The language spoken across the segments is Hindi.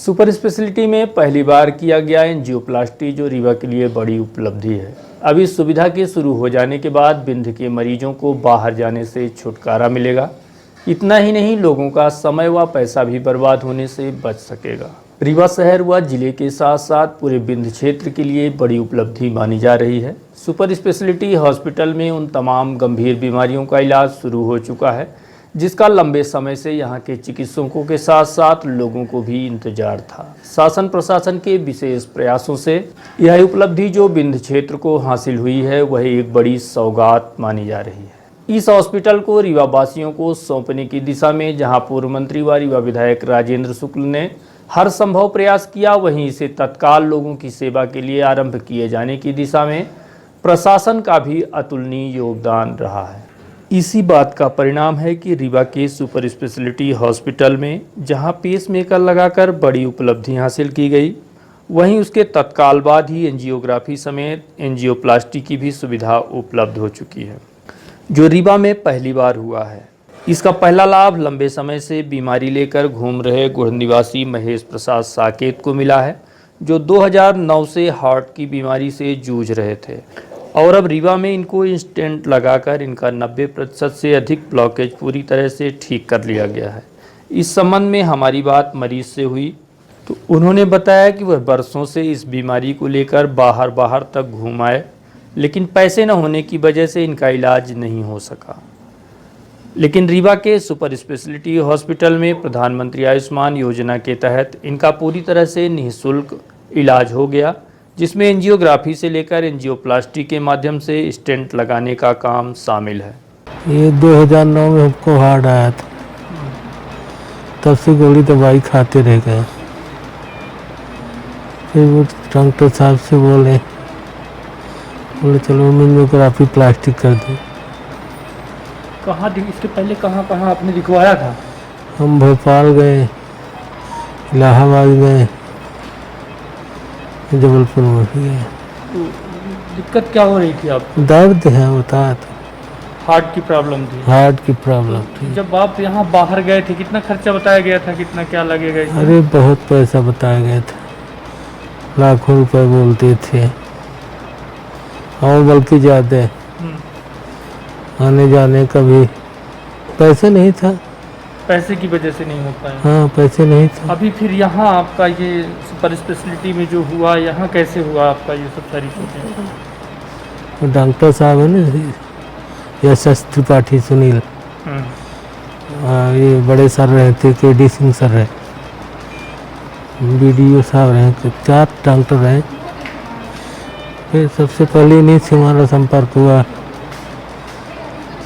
सुपर स्पेशलिटी में पहली बार किया गया एंजियोप्लास्टी जो रीवा के लिए बड़ी उपलब्धि है। अब इस सुविधा के शुरू हो जाने के बाद बिंद के मरीजों को बाहर जाने से छुटकारा मिलेगा। इतना ही नहीं, लोगों का समय व पैसा भी बर्बाद होने से बच सकेगा। रीवा शहर व जिले के साथ साथ पूरे बिंद क्षेत्र के लिए बड़ी उपलब्धि मानी जा रही है। सुपर स्पेशलिटी हॉस्पिटल में उन तमाम गंभीर बीमारियों का इलाज शुरू हो चुका है जिसका लंबे समय से यहाँ के चिकित्सकों के साथ साथ लोगों को भी इंतजार था। शासन प्रशासन के विशेष प्रयासों से यह उपलब्धि जो बिंद क्षेत्र को हासिल हुई है वह एक बड़ी सौगात मानी जा रही है। इस हॉस्पिटल को रीवा वासियों को सौंपने की दिशा में जहां पूर्व मंत्री व रीवा विधायक राजेंद्र शुक्ल ने हर संभव प्रयास किया, वहीं इसे तत्काल लोगों की सेवा के लिए आरंभ किए जाने की दिशा में प्रशासन का भी अतुलनीय योगदान रहा है। इसी बात का परिणाम है कि रीवा के सुपर स्पेशलिटी हॉस्पिटल में जहां पेसमेकर लगाकर बड़ी उपलब्धि हासिल की गई, वहीं उसके तत्काल बाद ही एंजियोग्राफी समेत एंजियोप्लास्टी की भी सुविधा उपलब्ध हो चुकी है, जो रीवा में पहली बार हुआ है। इसका पहला लाभ लंबे समय से बीमारी लेकर घूम रहे गुड़ निवासी महेश प्रसाद साकेत को मिला है, जो 2009 से हार्ट की बीमारी से जूझ रहे थे और अब रीवा में इनको स्टेंट लगाकर इनका 90% से अधिक ब्लॉकेज पूरी तरह से ठीक कर लिया गया है। इस संबंध में हमारी बात मरीज से हुई तो उन्होंने बताया कि वह बरसों से इस बीमारी को लेकर बाहर तक घूम आए, लेकिन पैसे न होने की वजह से इनका इलाज नहीं हो सका। लेकिन रीवा के सुपर स्पेशलिटी हॉस्पिटल में प्रधानमंत्री आयुष्मान योजना के तहत इनका पूरी तरह से निःशुल्क इलाज हो गया, जिसमें एंजियोग्राफी से लेकर एंजियोप्लास्टी के माध्यम से स्टेंट लगाने का काम शामिल है। ये 2009 में हमको हार्ट आया था, तब से गोली दवाई खाते रह गए। फिर वो डॉक्टर साहब से बोले चलो एंजियोग्राफी प्लास्टिक कर दो। इसके पहले कहाँ आपने दिखवाया था? हम भोपाल गए, इलाहाबाद गए, जबलपुर में भी गए। तो दिक्कत क्या हो रही थी आपको? दर्द है, बता तो। हार्ट की प्रॉब्लम थी? हार्ट की प्रॉब्लम थी। जब आप यहाँ बाहर गए थे कितना खर्चा बताया गया था, कितना क्या लगेगा? अरे बहुत पैसा बताया गया था, लाखों रुपए बोलते थे और बल्कि ज़्यादा। आने जाने का भी पैसे नहीं था। पैसे की वजह से नहीं हो पाया? हाँ, पैसे नहीं था। अभी फिर यहाँ आपका ये सुपर स्पेशलिटी में जो हुआ, यहाँ कैसे हुआ आपका ये सब सारी चीज़ें? डॉक्टर साहब है ना, यश त्रिपाठी सुनील, ये बड़े सर रहे थे, KD सिंह सर रहे, BDO साहब रहे, 4 डॉक्टर रहे। फिर सबसे पहले इन्हीं से हमारा संपर्क हुआ,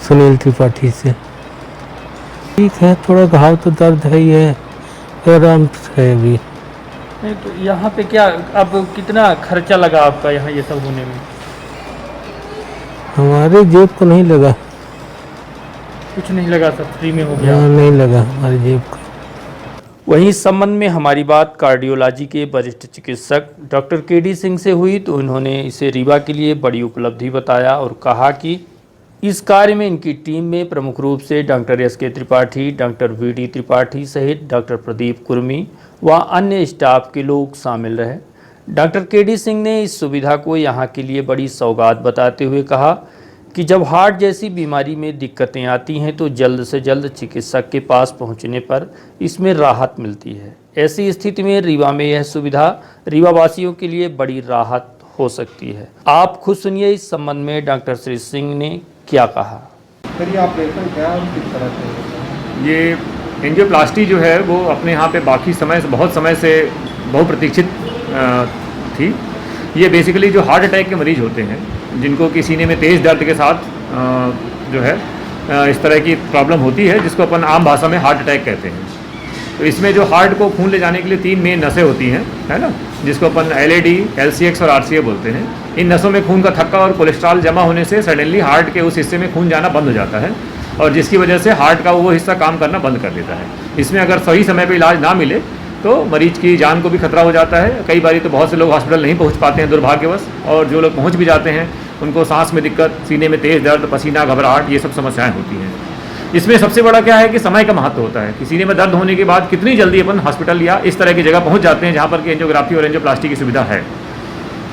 सुनील त्रिपाठी से। ठीक है, थोड़ा घाव तो दर्द है ही है, आराम है अभी। नहीं तो यहाँ पे क्या अब कितना खर्चा लगा आपका यहाँ ये सब होने में? हमारे जेब को नहीं लगा। कुछ नहीं लगा, सब फ्री में हो गया? नहीं लगा हमारी जेब को। वहीं इस संबंध में हमारी बात कार्डियोलॉजी के वरिष्ठ चिकित्सक डॉक्टर KD सिंह से हुई तो उन्होंने इसे रीवा के लिए बड़ी उपलब्धि बताया और कहा कि इस कार्य में इनकी टीम में प्रमुख रूप से doctor SK Tripathi, doctor VD Tripathi सहित डॉक्टर प्रदीप कुर्मी व अन्य स्टाफ के लोग शामिल रहे। डॉक्टर KD सिंह ने इस सुविधा को यहाँ के लिए बड़ी सौगात बताते हुए कहा कि जब हार्ट जैसी बीमारी में दिक्कतें आती हैं तो जल्द से जल्द चिकित्सक के पास पहुँचने पर इसमें राहत मिलती है। ऐसी स्थिति में रीवा में यह सुविधा रीवा वासियों के लिए बड़ी राहत हो सकती है। आप खुद सुनिए इस संबंध में डॉक्टर श्री सिंह ने क्या कहा। सर ये ऑपरेशन क्या है, किस तरह से? ये एंजियोप्लास्टी जो है वो अपने यहाँ पे बहुत समय से बहुप्रतीक्षित थी। ये बेसिकली जो हार्ट अटैक के मरीज होते हैं, जिनको कि सीने में तेज़ दर्द के साथ जो है इस तरह की प्रॉब्लम होती है, जिसको अपन आम भाषा में हार्ट अटैक कहते हैं। तो इसमें जो हार्ट को खून ले जाने के लिए 3 मेन नसें होती हैं, है ना, जिसको अपन LAD, LCX और RCA बोलते हैं। इन नसों में खून का थक्का और कोलेस्ट्रॉल जमा होने से सडनली हार्ट के उस हिस्से में खून जाना बंद हो जाता है और जिसकी वजह से हार्ट का वो हिस्सा काम करना बंद कर देता है। इसमें अगर सही समय पे इलाज ना मिले तो मरीज की जान को भी खतरा हो जाता है। कई बार तो बहुत से लोग हॉस्पिटल नहीं पहुंच पाते हैं दुर्भाग्यवश, और जो लोग पहुंच भी जाते हैं उनको सांस में दिक्कत, सीने में तेज़ दर्द, पसीना, घबराहट, ये सब समस्याएं होती हैं। इसमें सबसे बड़ा क्या है कि समय का महत्व होता है कि सीने में दर्द होने के बाद कितनी जल्दी अपन हॉस्पिटल या इस तरह की जगह पहुंच जाते हैं जहां पर कि एंजियोग्राफी और एंजियोप्लास्टी की सुविधा है।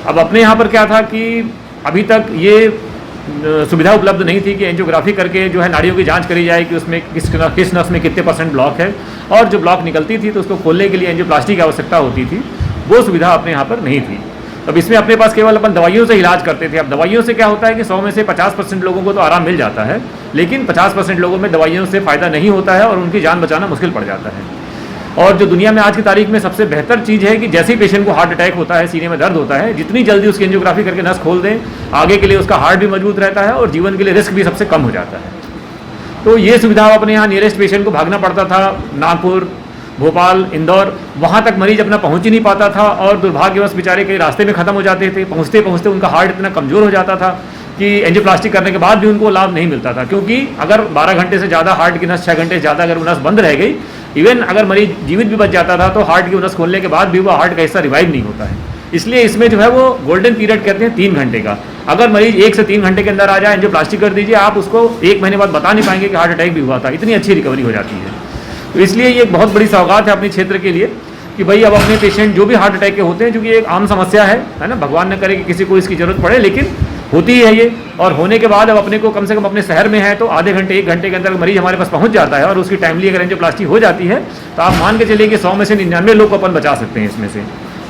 अब अपने यहाँ पर क्या था कि अभी तक ये सुविधा उपलब्ध नहीं थी कि एंजियोग्राफी करके जो है नाड़ियों की जांच करी जाए कि उसमें किस नस में कितने % ब्लॉक है, और जो ब्लॉक निकलती थी तो उसको खोलने के लिए एंजियोप्लास्टी की आवश्यकता होती थी। वो सुविधा अपने यहाँ पर नहीं थी। अब इसमें अपने पास केवल अपन दवाइयों से इलाज करते थे। अब दवाइयों से क्या होता है कि 100 में से 50% लोगों को तो आराम मिल जाता है, लेकिन 50% लोगों में दवाइयों से फ़ायदा नहीं होता है और उनकी जान बचाना मुश्किल पड़ जाता है। और जो दुनिया में आज की तारीख में सबसे बेहतर चीज़ है कि जैसे ही पेशेंट को हार्ट अटैक होता है, सीने में दर्द होता है, जितनी जल्दी उसकी एंजियोग्राफी करके नस खोल दें, आगे के लिए उसका हार्ट भी मजबूत रहता है और जीवन के लिए रिस्क भी सबसे कम हो जाता है। तो ये सुविधा अपने यहाँ नियरेस्ट पेशेंट को भागना पड़ता था, नागपुर, भोपाल, इंदौर, वहाँ तक मरीज अपना पहुँच ही नहीं पाता था और दुर्भाग्यवश बेचारे कई रास्ते में ख़त्म हो जाते थे। पहुँचते पहुँचते उनका हार्ट इतना कमज़ोर हो जाता था कि एंजियोप्लास्टी करने के बाद भी उनको लाभ नहीं मिलता था, क्योंकि अगर 12 घंटे से ज़्यादा हार्ट की नस, 6 घंटे से ज़्यादा अगर वो नस बंद रह गई, इवन अगर मरीज जीवित भी बच जाता था तो हार्ट की नस खोलने के बाद भी वो हार्ट का हिस्सा रिवाइव नहीं होता है। इसलिए इसमें जो है वो गोल्डन पीरियड कहते हैं 3 घंटे का। अगर मरीज 1 से 3 घंटे के अंदर आ जाए, एंजियोप्लास्टी कर दीजिए, आप उसको 1 महीने बाद बता नहीं पाएंगे कि हार्ट अटैक भी हुआ था, इतनी अच्छी रिकवरी हो जाती है। तो इसलिए ये एक बहुत बड़ी सौगात है अपने क्षेत्र के लिए कि भाई अब अपने पेशेंट जो भी हार्ट अटैक के होते हैं, क्योंकि एक आम समस्या है ना, भगवान न करे कि किसी को इसकी जरूरत पड़े, लेकिन होती है ये। और होने के बाद अब अपने को कम से कम अपने शहर में है तो आधे घंटे 1 घंटे के अंदर मरीज हमारे पास पहुंच जाता है और उसकी टाइमली अगर एंजियोप्लास्टी हो जाती है तो आप मान के चलिए कि 100 में से 99 लोग को अपन बचा सकते हैं इसमें से।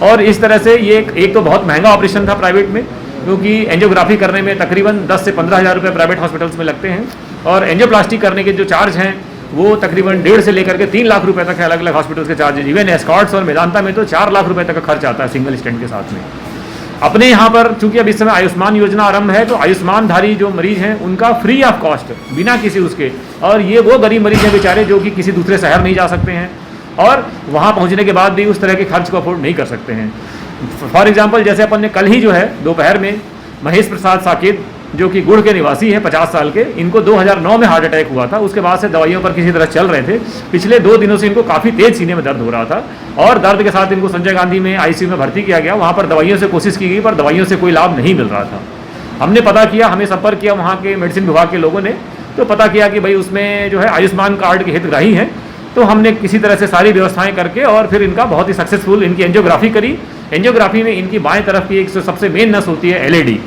और इस तरह से ये एक तो बहुत महंगा ऑपरेशन था प्राइवेट में, क्योंकि एंजियोग्राफी करने में तकरीबन 10 से 15 हज़ार रुपये प्राइवेट हॉस्पिटल्स में लगते हैं, और एंजियोप्लास्टी करने के जो चार्ज हैं वो तकरीबन 1.5 से लेकर के 3 लाख रुपए तक है अलग अलग हॉस्पिटल्स के चार्जेज। इवन एस्कॉर्ट्स और मेदांता में तो 4 लाख रुपए तक का खर्च आता है सिंगल स्टेंट के साथ में। अपने यहाँ पर चूंकि अब इस समय आयुष्मान योजना आरंभ है तो आयुष्मानधारी जो मरीज हैं उनका फ्री ऑफ कॉस्ट, बिना किसी उसके, और ये वो गरीब मरीज हैं बेचारे जो कि किसी दूसरे शहर नहीं जा सकते हैं और वहाँ पहुँचने के बाद भी उस तरह के खर्च को अफोर्ड नहीं कर सकते हैं। फॉर एग्जाम्पल जैसे अपन ने कल ही जो है दोपहर में महेश प्रसाद साकेत जो कि गुड़ के निवासी हैं 50 साल के, इनको 2009 में हार्ट अटैक हुआ था। उसके बाद से दवाइयों पर किसी तरह चल रहे थे। पिछले 2 दिनों से इनको काफ़ी तेज सीने में दर्द हो रहा था और दर्द के साथ इनको संजय गांधी में आईसीयू में भर्ती किया गया। वहाँ पर दवाइयों से कोशिश की गई पर दवाइयों से कोई लाभ नहीं मिल रहा था। हमने पता किया, हमें संपर्क किया वहाँ के मेडिसिन विभाग के लोगों ने, तो पता किया कि भाई उसमें जो है आयुष्मान कार्ड के हितग्राही हैं। तो हमने किसी तरह से सारी व्यवस्थाएं करके और फिर इनका बहुत ही सक्सेसफुल इनकी एंजियोग्राफी करी। एंजियोग्राफी में इनकी बाएं तरफ की एक सबसे मेन नस होती है एलएडी,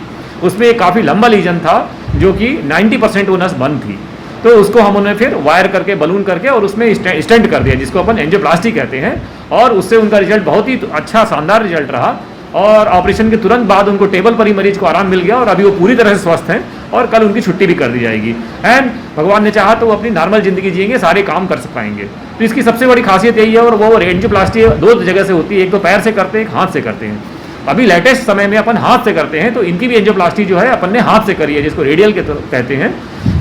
उसमें एक काफ़ी लंबा लीजन था जो कि 90% वो नस बंद थी। तो उसको हम उन्हें फिर वायर करके बलून करके और उसमें स्टेंट कर दिया, जिसको अपन एंजियोप्लास्टी कहते हैं, और उससे उनका रिजल्ट बहुत ही अच्छा शानदार रिजल्ट रहा। और ऑपरेशन के तुरंत बाद उनको टेबल पर ही मरीज को आराम मिल गया और अभी वो पूरी तरह से स्वस्थ हैं और कल उनकी छुट्टी भी कर दी जाएगी। एंड भगवान ने चाहा तो वो अपनी नॉर्मल जिंदगी जिएंगे, सारे काम कर पाएंगे। तो इसकी सबसे बड़ी खासियत यही है। और वो एंजियोप्लास्टी 2 जगह से होती है, एक तो पैर से करते हैं, एक हाथ से करते हैं। अभी लेटेस्ट समय में अपन हाथ से करते हैं, तो इनकी भी एंजियोप्लास्टी जो है अपन ने हाथ से करी है, जिसको रेडियल के कहते हैं।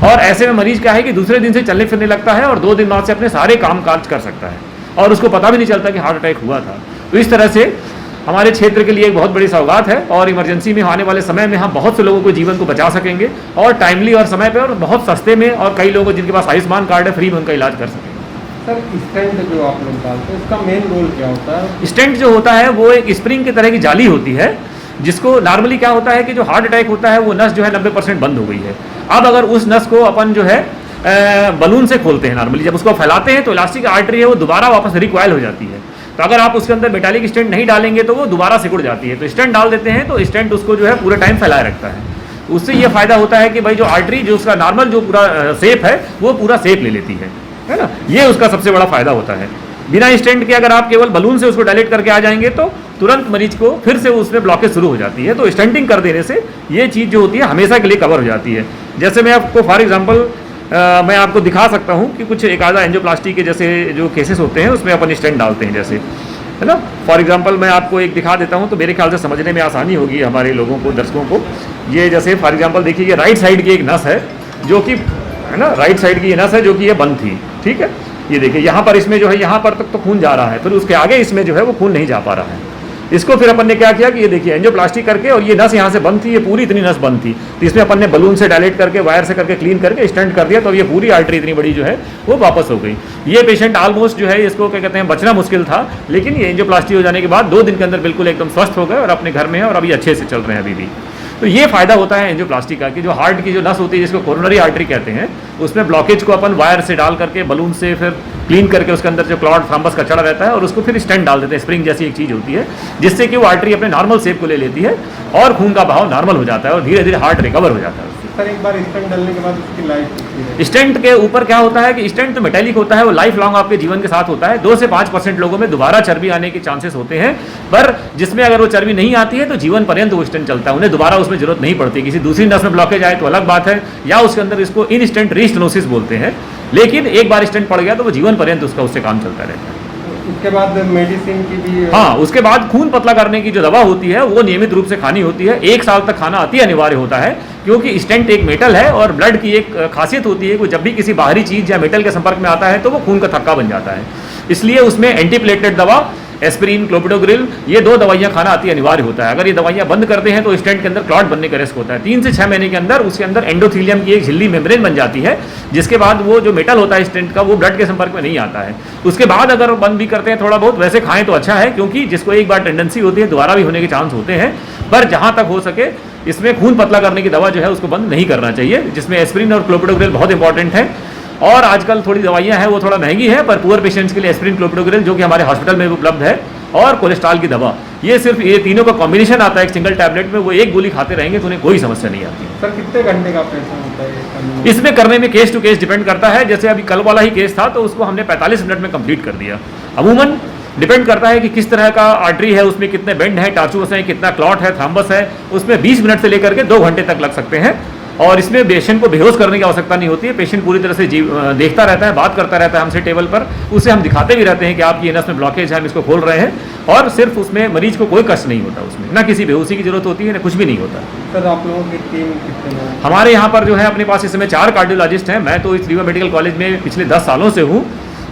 और ऐसे में मरीज क्या है कि दूसरे दिन से चलने फिरने लगता है और 2 दिन बाद से अपने सारे काम काज कर सकता है और उसको पता भी नहीं चलता कि हार्ट अटैक हुआ था। तो इस तरह से हमारे क्षेत्र के लिए एक बहुत बड़ी सौगात है और इमरजेंसी में आने वाले समय में हम बहुत से लोगों को जीवन को बचा सकेंगे और टाइमली और समय पे और बहुत सस्ते में, और कई लोगों जिनके पास आयुष्मान कार्ड है फ्री में उनका इलाज कर सकेंगे। सर स्टेंट जो आप लोग डालते हैं उसका मेन रोल क्या होता है? स्टेंट जो होता है वो एक स्प्रिंग की तरह की जाली होती है, जिसको नॉर्मली क्या होता है कि जो हार्ट अटैक होता है वो नस जो है 90% बंद हो गई है। अब अगर उस नस को अपन जो है बलून से खोलते हैं, नॉर्मली जब उसको फैलाते हैं तो इलास्टिक आर्टरी है वो दोबारा वापस रिक्वाइल हो जाती है। तो अगर आप उसके अंदर मेटालिक स्टेंट नहीं डालेंगे तो वो दोबारा सिकुड़ जाती है। तो स्टेंट डाल देते हैं तो स्टेंट उसको जो है पूरे टाइम फैलाए रखता है। उससे ये फायदा होता है कि भाई जो आर्टरी जो उसका नॉर्मल जो पूरा शेप है वो पूरा शेप ले लेती है ना। ये उसका सबसे बड़ा फायदा होता है। बिना स्टेंट के अगर आप केवल बलून से उसको डायलेट करके आ जाएंगे तो तुरंत मरीज को फिर से उसमें ब्लॉकेज शुरू हो जाती है। तो स्टेंटिंग कर देने से ये चीज़ जो होती है हमेशा के लिए कवर हो जाती है। जैसे मैं आपको फॉर एग्जांपल मैं आपको दिखा सकता हूँ कि कुछ एक आधा एंजियोप्लास्टी के जैसे जो केसेस होते हैं उसमें अपन स्टेंट डालते हैं, जैसे है ना। फॉर एग्जांपल मैं आपको एक दिखा देता हूँ तो मेरे ख्याल से समझने में आसानी होगी हमारे लोगों को, दर्शकों को। ये जैसे फॉर एग्जांपल देखिए, ये राइट साइड की एक नस है जो कि है ना, राइट साइड की ये नस है जो कि ये बंद थी, ठीक है। ये देखिए यहाँ पर इसमें जो है यहाँ पर तक तो खून जा रहा है, फिर उसके आगे इसमें जो है वो खून नहीं जा पा रहा है। इसको फिर अपन ने क्या किया कि ये देखिए एंजियोप्लास्टी करके, और ये नस यहाँ से बंद थी, ये पूरी इतनी नस बंद थी, तो इसमें अपन ने बलून से डायलेट करके वायर से करके क्लीन करके स्टेंट कर दिया, तो ये पूरी आर्टरी इतनी बड़ी जो है वो वापस हो गई। ये पेशेंट ऑलमोस्ट जो है इसको क्या कहते हैं बचना मुश्किल था, लेकिन ये एंजियोप्लास्टी हो जाने के बाद 2 दिन के अंदर बिल्कुल एकदम स्वस्थ हो गए और अपने घर में है और अभी अच्छे से चल रहे हैं अभी भी। तो ये फायदा होता है एंजियोप्लास्टी का कि जो हार्ट की जो नस होती है जिसको कोरोनरी आर्टरी कहते हैं, उसमें ब्लॉकेज को अपन वायर से डाल करके बलून से फिर क्लीन करके उसके अंदर जो क्लॉट थ्रम्बस कचड़ा रहता है और उसको फिर स्टेंट डाल देते हैं, स्प्रिंग जैसी एक चीज़ होती है, जिससे कि वो आर्टरी अपने नॉर्मल शेप को ले लेती है और खून का बहाव नॉर्मल हो जाता है और धीरे धीरे हार्ट रिकवर हो जाता है। सर एक बार स्टेंट डालने के बाद उसकी लाइफ स्टेंट के ऊपर क्या होता है कि स्टेंट तो मेटेलिक होता है, वो लाइफ लॉन्ग आपके जीवन के साथ होता है। 2 से 5% लोगों में दोबारा चर्बी आने के चांसेस होते हैं, पर जिसमें अगर वो चर्बी नहीं आती है तो जीवन पर्यंत वो स्टेंट चलता है, उन्हें दोबारा उसमें जरूरत नहीं पड़ती। किसी दूसरी नस में ब्लॉकेज आए तो अलग बात है, या उसके अंदर इसको इन स्टेंट रीस्टेनोसिस बोलते हैं, लेकिन एक बार स्टेंट पड़ गया तो वो जीवन पर्यंत उससे काम चलता रहता है। उसके बाद मेडिसिन की भी हाँ, उसके बाद खून पतला करने की जो दवा होती है वो नियमित रूप से खानी होती है। 1 साल तक खाना अति अनिवार्य होता है, क्योंकि स्टेंट एक मेटल है और ब्लड की एक खासियत होती है कि जब भी किसी बाहरी चीज या मेटल के संपर्क में आता है तो वो खून का थक्का बन जाता है। इसलिए उसमें एंटीप्लेटलेट दवा, एस्पिरिन, क्लोपिडोग्रिल, ये 2 दवाइयां खाना अति अनिवार्य होता है। अगर ये दवाइयां बंद करते हैं तो स्टेंट के अंदर क्लॉट बनने का रिस्क होता है। 3 से 6 महीने के अंदर उसके अंदर एंडोथीलियम की एक झिल्ली मेम्ब्रेन बन जाती है, जिसके बाद वो जो मेटल होता है स्टेंट का वो ब्लड के संपर्क में नहीं आता है। उसके बाद अगर बंद भी करते हैं थोड़ा बहुत, वैसे खाएं तो अच्छा है, क्योंकि जिसको एक बार टेंडेंसी होती है दोबारा भी होने के चांस होते हैं। पर जहां तक हो सके इसमें खून पतला करने की दवा जो है उसको बंद नहीं करना चाहिए, जिसमें एस्पिरिन और क्लोपिडोग्रिल बहुत इंपॉर्टेंट है। और आजकल थोड़ी दवाइयां हैं वो थोड़ा महंगी है, पर पुअर पेशेंट्स के लिए एस्पिरिन, क्लोपिडोग्रिल जो कि हमारे हॉस्पिटल में उपलब्ध है, और कोलेस्ट्रॉल की दवा, ये सिर्फ ये तीनों का कॉम्बिनेशन आता है एक सिंगल टैबलेट में। वो एक गोली खाते रहेंगे तो उन्हें कोई समस्या नहीं आती। सर कितने घंटे का ऑपरेशन होता है? इसमें करने में केस टू केस डिपेंड करता है। जैसे अभी कल वाला ही केस था तो उसको हमने 45 मिनट में कंप्लीट कर दिया। अमूमन डिपेंड करता है कि किस तरह का आर्टरी है, उसमें कितने बेंड है, टार्चुस है, कितना क्लॉट है, थ्रम्बस है, उसमें 20 मिनट से लेकर के 2 घंटे तक लग सकते हैं। और इसमें पेशेंट को बेहोश करने की आवश्यकता नहीं होती है। पेशेंट पूरी तरह से देखता रहता है, बात करता रहता है हमसे टेबल पर, उसे हम दिखाते भी रहते हैं कि आपकी नस में ब्लॉकेज है, हम इसको खोल रहे हैं, और सिर्फ उसमें मरीज को कोई कष्ट नहीं होता, उसमें ना किसी बेहोशी की जरूरत होती है ना कुछ भी नहीं होता। सर आप लोगों की टीम कितने हैं? हमारे यहाँ पर जो है अपने पास इस समय 4 कार्डियोलॉजिस्ट हैं। मैं तो इस रीवा मेडिकल कॉलेज में पिछले 10 सालों से हूँ,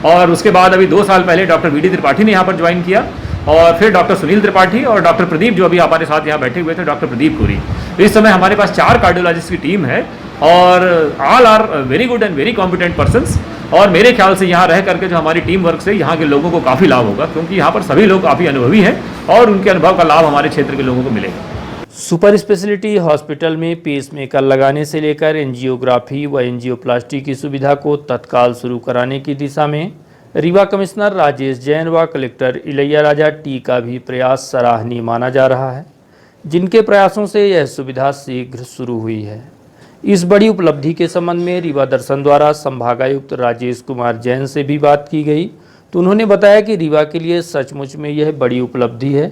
और उसके बाद अभी 2 साल पहले डॉक्टर वीडी त्रिपाठी ने यहाँ पर ज्वाइन किया, और फिर डॉक्टर सुनील त्रिपाठी और डॉक्टर प्रदीप जो अभी हमारे साथ यहाँ बैठे हुए थे, डॉक्टर प्रदीप पुरी। तो इस समय हमारे पास 4 कार्डियोलॉजिस्ट की टीम है, और all are very good and very competent persons. और मेरे ख्याल से यहाँ रह करके जो हमारी टीम वर्क से यहाँ के लोगों को काफ़ी लाभ होगा, क्योंकि यहाँ पर सभी लोग काफ़ी अनुभवी हैं और उनके अनुभव का लाभ हमारे क्षेत्र के लोगों को मिलेगा। सुपर स्पेशलिटी हॉस्पिटल में पेसमेकर लगाने से लेकर एंजियोग्राफी व एंजियोप्लास्टी की सुविधा को तत्काल शुरू कराने की दिशा में रीवा कमिश्नर राजेश जैन व कलेक्टर इलैयाराजा टी का भी प्रयास सराहनीय माना जा रहा है, जिनके प्रयासों से यह सुविधा शीघ्र शुरू हुई है। इस बड़ी उपलब्धि के संबंध में रीवा दर्शन द्वारा संभागायुक्त राजेश कुमार जैन से भी बात की गई, तो उन्होंने बताया कि रीवा के लिए सचमुच में यह बड़ी उपलब्धि है,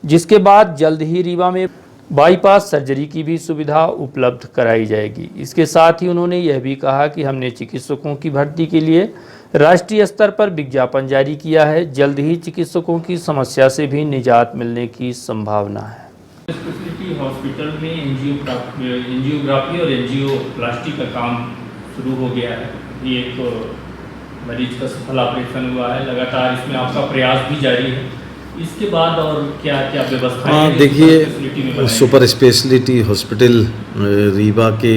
जिसके बाद जल्द ही रीवा में बाईपास सर्जरी की भी सुविधा उपलब्ध कराई जाएगी। इसके साथ ही उन्होंने यह भी कहा कि हमने चिकित्सकों की भर्ती के लिए राष्ट्रीय स्तर पर विज्ञापन जारी किया है, जल्द ही चिकित्सकों की समस्या से भी निजात मिलने की संभावना है। स्पेशलिटी हॉस्पिटल में एंजियोग्राफी और एंजियोप्लास्टी का काम शुरू हो गया है। ये एक मरीज का सफल ऑपरेशन हुआ है, लगातार इसमें आपका प्रयास भी जारी है। इसके बाद और क्या क्या व्यवस्था? हाँ, देखिए सुपर स्पेशलिटी हॉस्पिटल रीवा के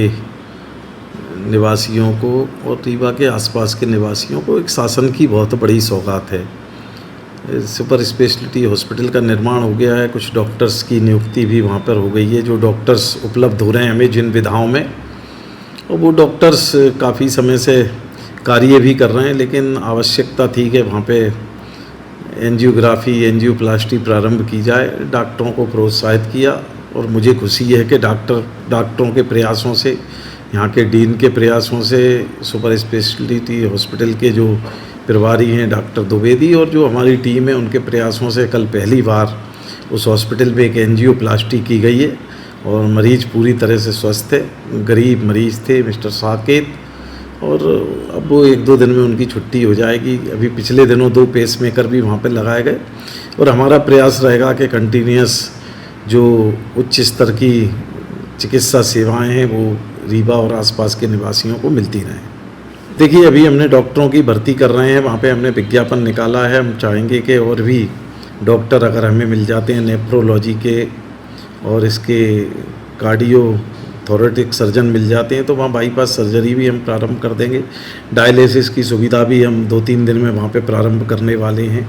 निवासियों को और रीवा के आसपास के निवासियों को एक शासन की बहुत बड़ी सौगात है। सुपर स्पेशलिटी हॉस्पिटल का निर्माण हो गया है, कुछ डॉक्टर्स की नियुक्ति भी वहाँ पर हो गई है। जो डॉक्टर्स उपलब्ध हो रहे हैं हमें जिन विधाओं में, और वो डॉक्टर्स काफ़ी समय से कार्य भी कर रहे हैं, लेकिन आवश्यकता थी कि वहाँ पे एंजियोग्राफी, एंजियोप्लास्टी प्रारंभ की जाए। डॉक्टरों को प्रोत्साहित किया, और मुझे खुशी है कि डॉक्टरों के प्रयासों से, यहाँ के डीन के प्रयासों से, सुपर स्पेशलिटी हॉस्पिटल के जो प्रभारी हैं डॉक्टर द्विवेदी और जो हमारी टीम है, उनके प्रयासों से कल पहली बार उस हॉस्पिटल में एक एंजियोप्लास्टी की गई है, और मरीज पूरी तरह से स्वस्थ थे। गरीब मरीज थे मिस्टर साकेत, और अब वो 1-2 दिन में उनकी छुट्टी हो जाएगी। अभी पिछले दिनों 2 पेसमेकर भी वहाँ पर लगाए गए, और हमारा प्रयास रहेगा कि कंटिन्यूस जो उच्च स्तर की चिकित्सा सेवाएं हैं वो रीवा और आसपास के निवासियों को मिलती रहें। देखिए, अभी हमने डॉक्टरों की भर्ती कर रहे हैं, वहाँ पे हमने विज्ञापन निकाला है। हम चाहेंगे कि और भी डॉक्टर अगर हमें मिल जाते हैं नेफ्रोलॉजी के, और इसके कार्डियो थोरेटिक सर्जन मिल जाते हैं, तो वहाँ बाईपास सर्जरी भी हम प्रारंभ कर देंगे। डायलिसिस की सुविधा भी हम 2-3 दिन में वहाँ पे प्रारंभ करने वाले हैं।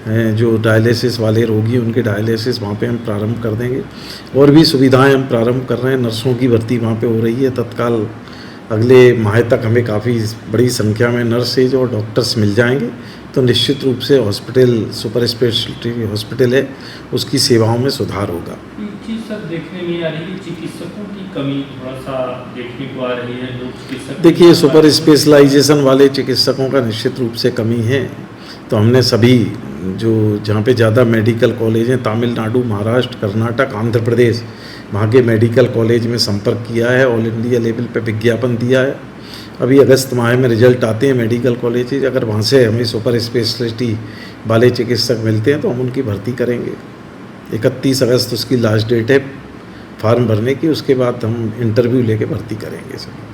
जो डायलिसिस वाले रोगी उनके डायलिसिस वहाँ पे हम प्रारंभ कर देंगे। और भी सुविधाएं हम प्रारंभ कर रहे हैं। नर्सों की भर्ती वहाँ पे हो रही है तत्काल। अगले माह तक हमें काफ़ी बड़ी संख्या में नर्सेज और डॉक्टर्स मिल जाएंगे, तो निश्चित रूप से हॉस्पिटल सुपर स्पेशलिटी हॉस्पिटल है उसकी सेवाओं में सुधार होगा। एक चीज़ सर देखने में आ रही है, चिकित्सकों की कमी थोड़ा सा देखने को आ रही है। लोग चिकित्सक देखिए, सुपर स्पेशलाइजेशन वाले चिकित्सकों का निश्चित रूप से कमी है। तो हमने सभी जो जहाँ पे ज़्यादा मेडिकल कॉलेज हैं, तमिलनाडु, महाराष्ट्र, कर्नाटक, आंध्र प्रदेश, वहाँ के मेडिकल कॉलेज में संपर्क किया है। ऑल इंडिया लेवल पे विज्ञापन दिया है। अभी अगस्त माह में रिजल्ट आते हैं मेडिकल कॉलेज। अगर वहाँ से हमें सुपर स्पेशलिटी वाले चिकित्सक मिलते हैं तो हम उनकी भर्ती करेंगे। 31 अगस्त उसकी लास्ट डेट है फॉर्म भरने की। उसके बाद हम इंटरव्यू लेके भर्ती करेंगे सर।